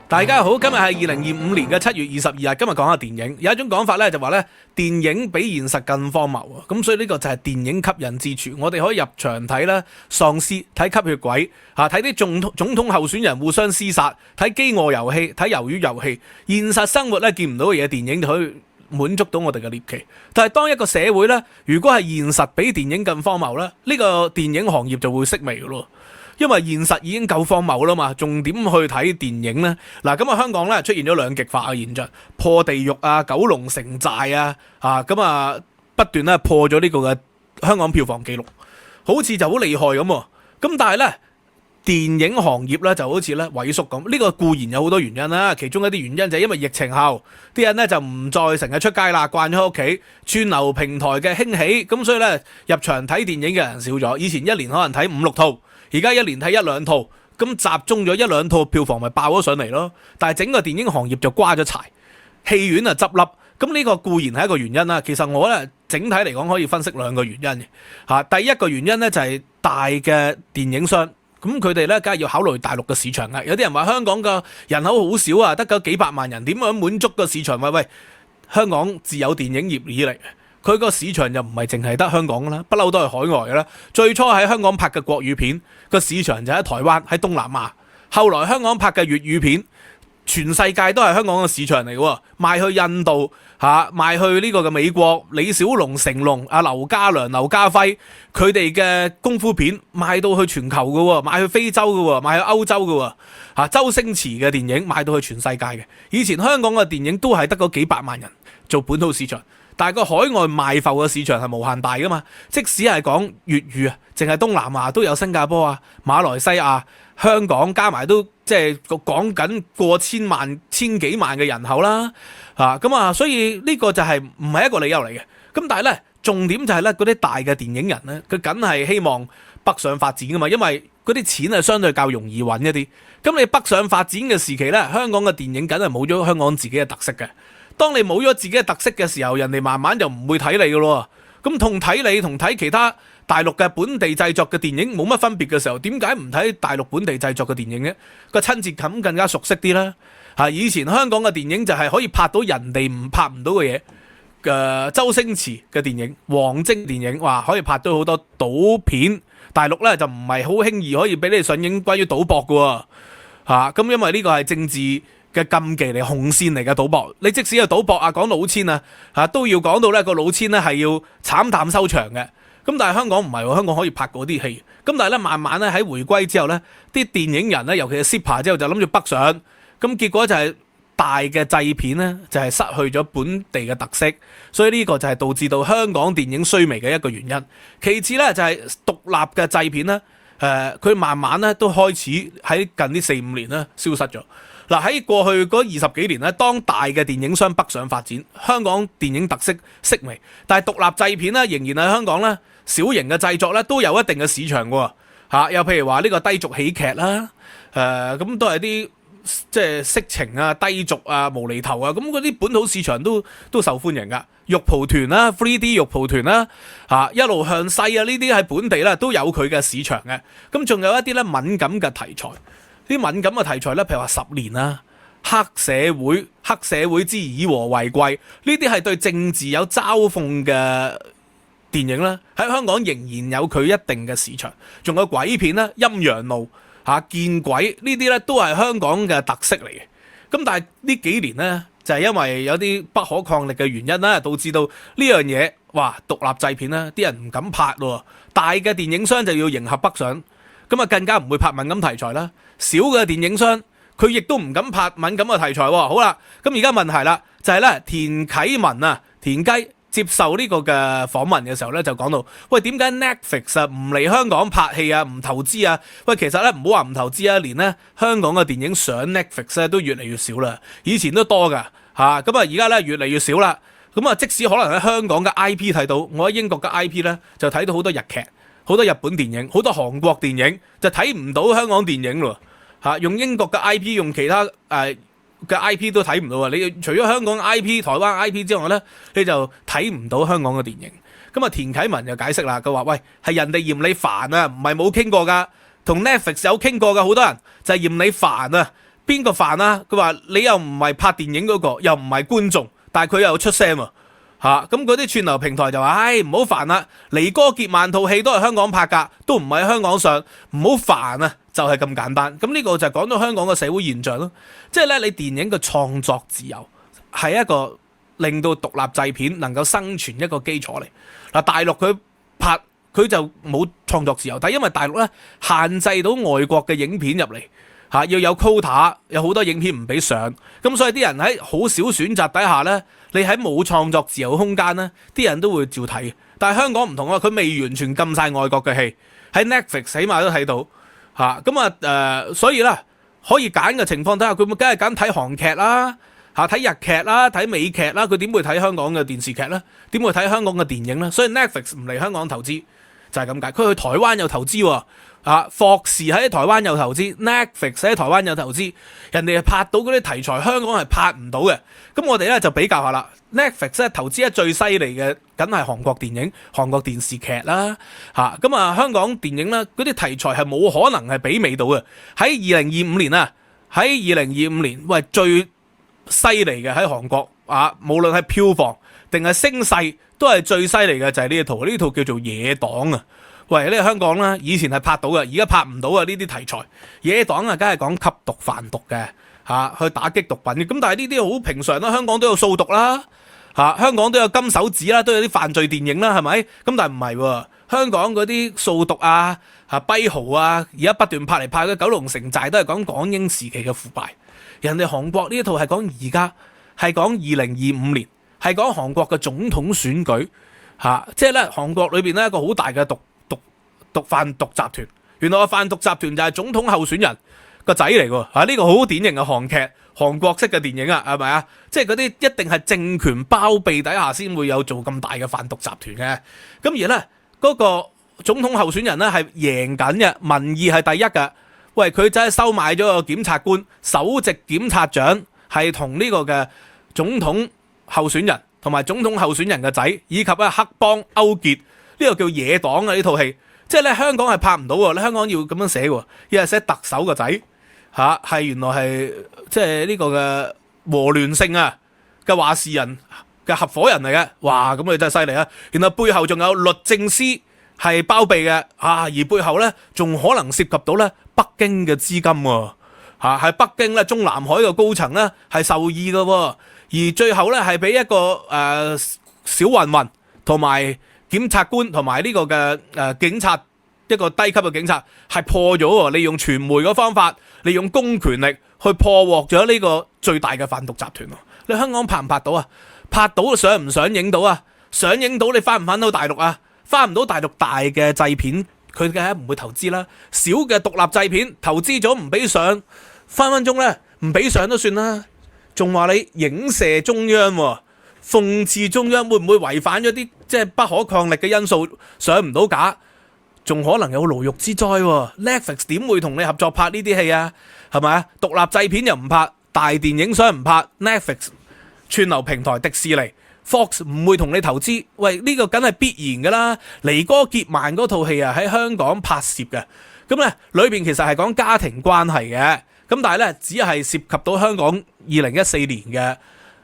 大家好，今日係2025年嘅7月22日。今日講下電影，有一種講法咧就話咧，電影比現實更荒謬啊！咁所以呢個就係電影吸引之處。我哋可以入場睇啦，喪屍睇吸血鬼睇啲總統候選人互相廝殺，睇飢餓遊戲，睇魷魚遊戲。現實生活咧見唔到嘅嘢，電影就可以滿足到我哋嘅獵奇。但係當一個社會咧，如果係現實比電影更荒謬咧，呢個電影行業就會式微嘅咯。因為現實已經夠荒謬啦嘛，仲點去睇電影呢？嗱，咁啊香港咧出現咗兩極化嘅現象，破地獄啊、九龍城寨啊，咁啊不斷咧破咗呢個嘅香港票房紀錄，好似就好厲害咁。咁但係咧電影行業咧就好似咧萎縮咁，呢個固然有好多原因啦，其中一啲原因就係因為疫情後啲人咧就唔再成日出街啦，慣咗喺屋企，串流平台嘅興起，咁所以咧入場睇電影嘅人少咗，以前一年可能睇5、6套。而家一年睇1、2套，咁集中咗1、2套票房咪爆咗上嚟咯。但係整個電影行業就瓜咗柴，戲院啊執笠。咁呢個固然係一個原因啦。其實我咧整體嚟講可以分析兩個原因嘅。第一個原因咧就係大嘅電影商，咁佢哋咧梗係要考慮大陸嘅市場嘅。有啲人話香港嘅人口好少啊，得嗰幾百萬人，點樣滿足個市場？喂，香港自有電影業以嚟。佢個市場就唔係淨係得香港啦，不嬲都係海外嘅啦。最初喺香港拍嘅國語片個市場就喺台灣、喺東南亞，後來香港拍嘅粵語片，全世界都係香港嘅市場嚟嘅，賣去印度賣去呢個嘅美國，李小龍、成龍、劉家良、劉家輝佢哋嘅功夫片賣到去全球嘅，賣去非洲嘅，賣去歐洲嘅，周星馳嘅電影賣到去全世界嘅。以前香港嘅電影都係得嗰幾百萬人做本土市場。但係個海外賣埠嘅市場係無限大噶嘛，即使係講粵語啊，淨係東南亞都有新加坡啊、馬來西亞、香港加埋都即係講緊過千萬、千幾萬嘅人口啦，所以呢個就係唔係一個理由嚟嘅。咁但係咧，重點就係咧嗰啲大嘅電影人咧，佢梗係希望北上發展噶嘛，因為嗰啲錢係相對較容易揾一啲。咁你北上發展嘅時期咧，香港嘅電影梗係冇咗香港自己嘅特色嘅。當你冇咗自己嘅特色嘅時候，人哋慢慢就唔會睇你嘅咯。咁同睇其他大陸嘅本地製作嘅電影冇乜分別嘅時候，點解唔睇大陸本地製作嘅電影呢？個親切感更加熟悉啲啦。以前香港嘅電影就係可以拍到人哋拍唔到嘅嘢。周星馳嘅電影、王晶電影，話可以拍到好多賭片。大陸咧就唔係好輕易可以俾你上映關於賭博嘅。咁因為呢個係政治嘅禁忌嚟，紅線嚟嘅賭博，你即使係賭博講老千都要講到咧個老千咧係要慘淡收場嘅。咁但係香港唔係喎，香港可以拍嗰啲戲。咁但係咧慢慢咧喺回歸之後咧，啲電影人咧，尤其係 CEPA 之後就諗住北上，咁結果就係大嘅製片咧就係失去咗本地嘅特色，所以呢個就係導致到香港電影衰微嘅一個原因。其次咧就係獨立嘅製片咧，佢慢慢咧都開始喺近呢4、5年咧消失咗。喺過去嗰20幾年咧，當大嘅電影商北上發展，香港電影特色式微，但係獨立製片咧仍然喺香港咧小型嘅製作咧都有一定嘅市場喎。又譬如話呢個低俗喜劇啦，咁都係啲即係色情啊、低俗啊、無厘頭啊，咁嗰啲本土市場都受歡迎噶。玉蒲團啦、3D 玉蒲團啦、一路向西啊，呢啲喺本地咧都有佢嘅市場嘅。咁仲有一啲咧敏感嘅題材。啲敏感嘅題材咧，譬如話10年啦、黑社會之以和為貴，呢啲係對政治有嘲諷嘅電影啦，喺香港仍然有佢一定嘅市場。仲有鬼片啦、陰陽路、見鬼呢啲咧都係香港嘅特色嚟嘅。咁但係呢幾年咧，就係因為有啲不可抗力嘅原因啦，導致到呢樣嘢，獨立製片啦，啲人唔敢拍喎，大嘅電影商就要迎合北上。咁更加唔會拍敏感題材啦。小嘅電影商佢亦都唔敢拍敏感嘅題材。好啦，咁而家問題啦，就係咧田啟文田雞接受呢個嘅訪問嘅時候咧，就講到，喂，點解 Netflix 唔嚟香港拍戲唔投資啊？喂，其實咧唔好話唔投資啊，連咧香港嘅電影上 Netflix 咧都越嚟越少啦。以前都多噶咁而家咧越嚟越少啦。咁即使可能喺香港嘅 IP 睇到，我喺英國嘅 IP 咧就睇到好多日劇。好多日本電影，好多韓國電影就睇唔到香港電影咯。用英國嘅 IP， 用其他嘅 IP 都睇唔到啊！你除咗香港 IP、台灣 IP 之外咧，你就睇唔到香港嘅電影。咁田啟文就解釋啦，佢話：喂，係人哋嫌你煩啊，唔係冇傾過噶，同 Netflix 有傾過噶，好多人就係嫌你煩啊。邊個煩啊？佢話你又唔係拍電影嗰個，又唔係觀眾，但係佢又有出聲喎。咁嗰啲串流平台就話：唉，唔好煩啦，尼哥傑曼套戲都係香港拍㗎，都唔係香港上，唔好煩啊，就係咁簡單。咁呢個就係講到香港嘅社會現象咯。即係咧，你電影嘅創作自由係一個令到獨立製片能夠生存一個基礎嚟。嗱，大陸佢拍佢就冇創作自由，但係因為大陸咧限制到外國嘅影片入嚟。要有 quota， 有好多影片唔俾上，咁所以啲人喺好少選擇底下呢，你喺冇創作自由空間呢，啲人都會照睇。但係香港唔同啊，佢未完全禁晒外國嘅戲，喺 Netflix 起碼都睇到所以呢，可以揀嘅情況底下，佢咪梗係揀睇韓劇啦，睇日劇啦，睇美劇啦，佢點會睇香港嘅電視劇呢？點會睇香港嘅電影呢？所以 Netflix 唔嚟香港投資就係咁解，佢去台灣有投資喎。霍士喺台灣有投資 ，Netflix 喺台灣有投資，人哋係拍到嗰啲題材，香港係拍唔到嘅。咁我哋咧就比較下啦 ，Netflix 咧投資得最犀利嘅，梗係韓國電影、韓國電視劇啦。香港電影咧嗰啲題材係冇可能係媲美到嘅。喺2025年啊，喺2025年，喂最犀利嘅喺韓國無論係票房定係聲勢，都係最犀利嘅就係呢一套，呢套叫做《野黨》啊。喂，呢個香港啦，以前係拍到嘅，而家拍唔到啊！呢啲題材，野黨梗係講吸毒販毒嘅，去打擊毒品嘅。咁但係呢啲好平常啦，香港都有掃毒啦，香港都有金手指啦，都有啲犯罪電影啦，係咪？咁但係唔係喎，香港嗰啲掃毒跛豪而家不斷拍嚟拍去，九龍城寨都係講港英時期嘅腐敗。人哋韓國呢一套係講而家，係講2025年，係講韓國嘅總統選舉，即係咧韓國裏邊咧一個好大嘅販毒集團，原來個販毒集團就係總統候選人個仔嚟喎，呢個好典型嘅韓劇、韓國式嘅電影啊，係咪啊？即係嗰啲一定係政權包庇底下先會有做咁大嘅販毒集團嘅。咁而咧嗰個總統候選人咧係贏緊嘅，民意係第一嘅。喂，佢真係收買咗個檢察官、首席檢察長，係同呢個嘅總統候選人同埋總統候選人嘅仔，以及黑幫勾結，呢個叫野黨啊！呢套戲。即係咧，香港係拍唔到喎，你香港要咁樣寫喎，要係寫特首個仔係原來係即係呢個嘅和聯勝嘅話事人嘅合夥人嚟嘅，哇！咁你真係犀利啊！原來背後仲有律政司係包庇嘅而背後咧仲可能涉及到咧北京嘅資金喎喺北京咧中南海嘅高層咧係受益嘅喎，而最後咧係俾一個小混混同埋檢察官同埋呢個嘅警察，一個低級嘅警察係破咗喎，利用傳媒嘅方法，利用公權力去破獲咗呢個最大嘅販毒集團。你香港拍唔拍到啊？拍到上唔上映到啊？上映到你翻唔翻到大陸啊？翻唔到大陸大嘅製片，佢梗係唔會投資啦。小嘅獨立製片投資咗唔俾上，分分鐘咧唔俾上都算啦，仲話你影射中央喎。諷刺中央會唔會違反咗啲即係不可抗力嘅因素上唔到架，仲可能有牢獄之災喎。Netflix 點會同你合作拍呢啲戲啊？係咪啊？獨立製片又唔拍，大電影商唔拍 Netflix 串流平台迪士尼 Fox 唔會同你投資。喂，呢個梗係必然噶啦。尼哥傑曼嗰套戲喺香港拍攝嘅，咁咧裏邊其實係講家庭關係嘅，咁但係咧只係涉及到香港2014年嘅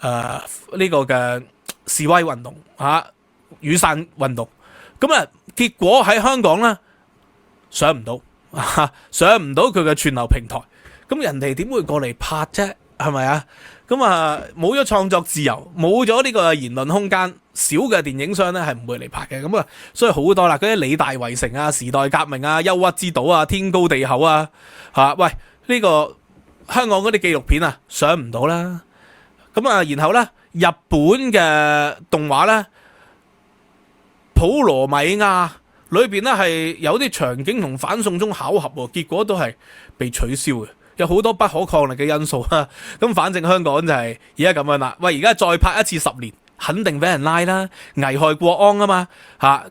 呢個嘅示威運動雨傘運動，咁結果喺香港咧上唔到，上唔到佢嘅串流平台，咁人哋點會過嚟拍啫？係咪啊？咁冇咗創作自由，冇咗呢個言論空間，小嘅電影商咧係唔會嚟拍嘅。咁所以好多啦，嗰啲理大圍城時代革命憂鬱之島天高地厚喂，呢個香港嗰啲紀錄片上唔到啦。咁然後咧，日本嘅動畫咧，普羅米亞裏邊咧係有啲場景同反送中巧合喎，結果都係被取消嘅，有好多不可抗力嘅因素啦。咁反正香港就係而家咁樣啦。喂，而家再拍一次10年，肯定俾人拉啦，危害國安啊嘛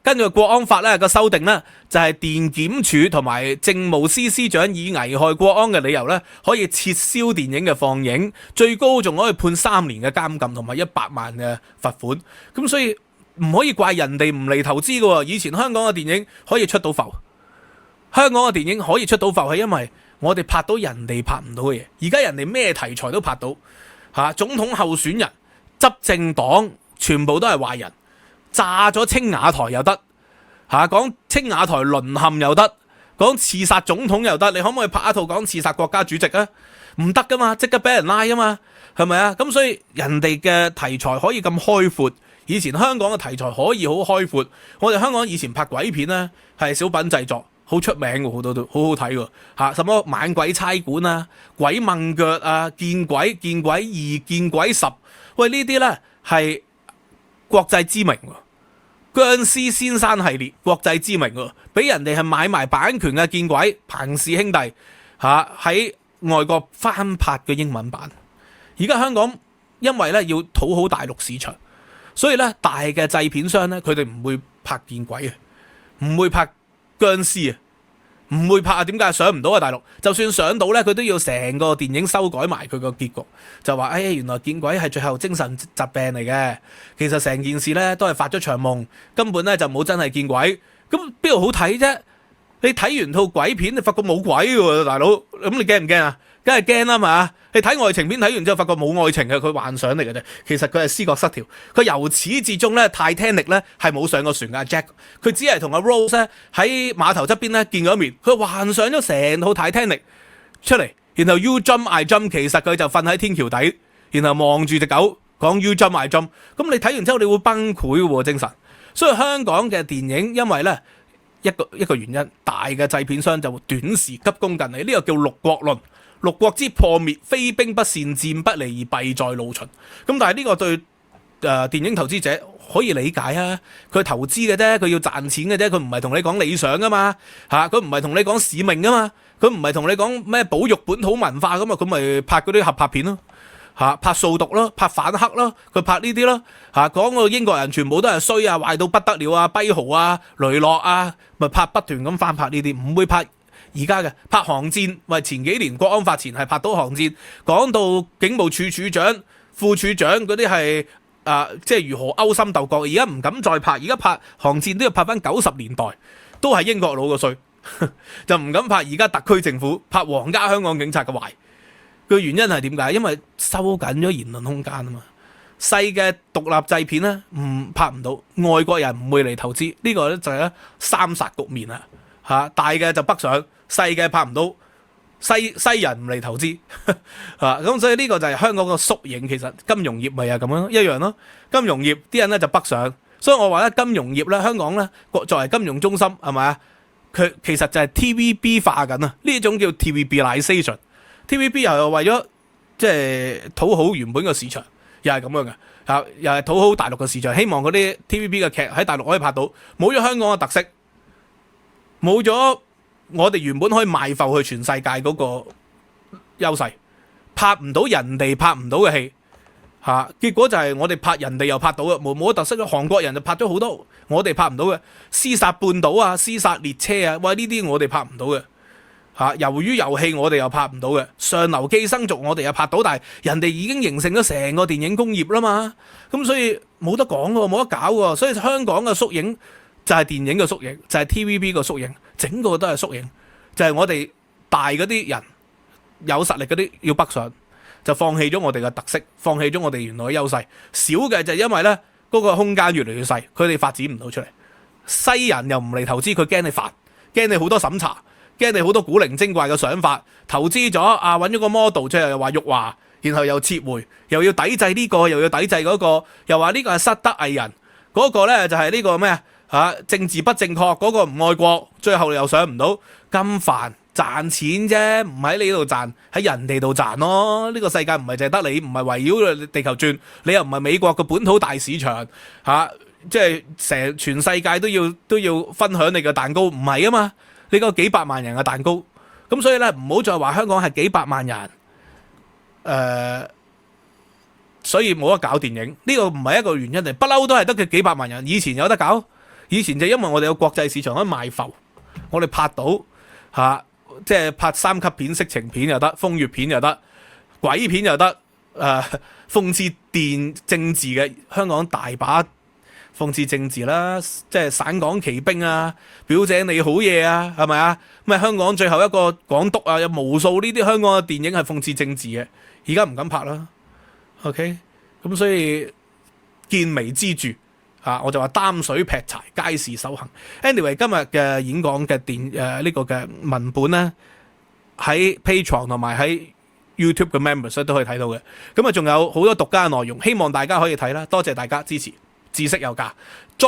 跟住國安法咧個修訂咧，就係電檢署同埋政務司司長以危害國安嘅理由咧，可以撤銷電影嘅放映，最高仲可以判3年嘅監禁同埋100萬嘅罰款。咁所以唔可以怪人哋唔嚟投資㗎喎。以前香港嘅電影可以出到埠，香港嘅電影可以出到埠係因為我哋拍到人哋拍唔到嘅嘢。而家人哋咩題材都拍到，總統候選人、執政黨全部都係壞人，炸咗青瓦台又得，講青瓦台淪陷又得，講刺殺總統又得。你可唔可以拍一套講刺殺國家主席啊？唔得噶嘛，即刻俾人拉啊嘛，係咪啊？咁所以人哋嘅題材可以咁開闊，以前香港嘅題材可以好開闊。我哋香港以前拍鬼片呢，係小品製作，好出名嘅，好多都好好睇嘅，什麼猛鬼差館啊、鬼掹腳啊、見鬼2、見鬼10，喂呢啲呢係國際知名，僵屍先生系列國際知名，俾人哋係買埋版權嘅。見鬼彭氏兄弟喺外國翻拍嘅英文版。而家香港因為咧要討好大陸市場，所以咧大嘅製片商咧佢哋唔會拍見鬼啊，唔會拍僵屍啊，唔會拍啊。點解上唔到啊？大陸就算上到咧，佢都要成個電影修改埋佢個結局，就話原來見鬼係最後精神疾病嚟嘅，其實成件事咧都係發咗場夢，根本咧就冇真係見鬼。咁邊度好睇啫？你睇完套鬼片，你發覺冇鬼喎，大佬，咁你驚唔驚啊？梗係驚啦嘛！你睇愛情片睇完之後，發覺冇愛情嘅，佢幻想嚟嘅啫。其實佢係思覺失調。佢由始至終咧，Titanic 咧係冇上過船嘅 Jack， 佢只係同阿 Rose 咧喺碼頭側邊咧見咗一面，佢幻想咗成套 Titanic 出嚟，然後 You jump I jump， 其實佢就瞓喺天橋底，然後望住隻狗講 You jump I jump。咁你睇完之後，你會崩潰喎精神。所以香港嘅電影因為咧一個原因，大嘅製片商就會短時急功近利，呢個叫六國論。六國之破滅，非兵不善，戰不利而弊在路秦。咁但係呢個對電影投資者可以理解啊，佢投資嘅啫，佢要賺錢嘅啫，佢唔係同你講理想噶嘛，佢唔係同你講使命噶嘛，佢唔係同你講咩保育本土文化噶嘛，佢咪拍嗰啲合拍片咯，拍掃毒咯，拍反黑咯，佢拍呢啲咯，講個英國人全部都係衰啊，壞到不得了啊，跛豪啊，雷洛啊，咪拍不斷咁翻拍呢啲，唔會拍而家嘅拍巷戰。喂，前幾年國安法前係拍到巷戰，講到警務處處長、副處長嗰啲係即係如何勾心鬥角。而家唔敢再拍，而家拍巷戰都要拍翻90年代，都係英國佬嘅衰，就唔敢拍而家特區政府拍皇家香港警察嘅壞。個原因係點解？因為收緊咗言論空間啊嘛。細嘅獨立製片咧拍唔到，外國人唔會嚟投資，呢個咧就係咧三殺局面啊。大嘅就北上，細嘅拍唔到，西人唔嚟投資咁所以呢個就係香港個縮影。其實金融業咪係咁樣一樣咯。金融業啲人咧就北上，所以我話咧金融業咧香港咧作為金融中心係咪啊？佢其實就係 TVB 化緊啊，呢種叫 TVBization。TVB 又係為咗即係討好原本個市場，又係咁樣嘅又係討好大陸嘅市場，希望嗰啲 TVB 嘅劇喺大陸可以拍到，冇咗香港嘅特色，冇咗我哋原本可以賣埠去全世界嗰個優勢，拍唔到人哋拍唔到嘅戲結果就係我哋拍人哋又拍到嘅，冇特色嘅。韓國人就拍咗好多我哋拍唔到嘅，屍殺半島啊，屍殺列車啊，喂呢啲我哋拍唔到嘅。魷魚遊戲我哋又拍唔到嘅，上流寄生族我哋又拍到，但係人哋已經形成咗成個電影工業啦嘛，咁所以冇得講喎，冇得搞喎，所以香港嘅縮影就係電影嘅縮影，就係 TVB 嘅縮影，整個都係縮影，就係我哋大嗰啲人有實力嗰啲要北上，就放棄咗我哋嘅特色，放棄咗我哋原來嘅優勢，少嘅就係因為呢嗰個空間越嚟越細，佢哋發展唔到出嚟，西人又唔嚟投資，佢驚你煩，驚你好多審查。驚你好多古靈精怪嘅想法，投資咗揾咗個 model 出嚟又話辱華，然後又撤回，又要抵制呢個，又要抵制嗰個，又話呢個係失德藝人，嗰個呢就係呢個咩政治不正確，嗰個唔愛國，最後又上唔到，咁煩，賺錢啫，唔喺你度賺，喺人哋度賺咯。呢個世界唔係淨係得你，唔係圍繞地球轉，你又唔係美國嘅本土大市場即係全世界都要分享你嘅蛋糕，唔係啊嘛。呢個幾百萬人嘅蛋糕，咁所以咧唔好再話香港係幾百萬人，所以冇得搞電影。呢個唔係一個原因嚟，不嬲都係得嘅幾百萬人。以前有得搞，以前就因為我哋有國際市場可以賣埠，我哋拍到即係拍3級片、色情片又得，風月片又得，鬼片又得，諷刺政治嘅香港大把諷刺政治啦，即係省港旗兵啊，表姐你好嘢啊，係咪啊？咁啊，香港最後一個港督啊，有無數呢啲香港嘅電影係諷刺政治嘅，而家唔敢拍啦。OK，咁所以見微知著啊，我就話擔水劈柴，皆是修行。Anyway， 今日嘅演講嘅呢個嘅文本咧，喺 Patreon 同埋喺 YouTube 嘅 members 都可以睇到嘅。咁啊，仲有好多獨家內容，希望大家可以睇啦。多謝大家支持，知識有價。再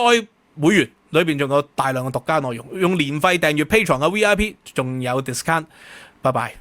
會員裏邊仲有大量嘅獨家內容，用年費訂閱 Patreon 嘅 VIP，仲有 discount。拜拜。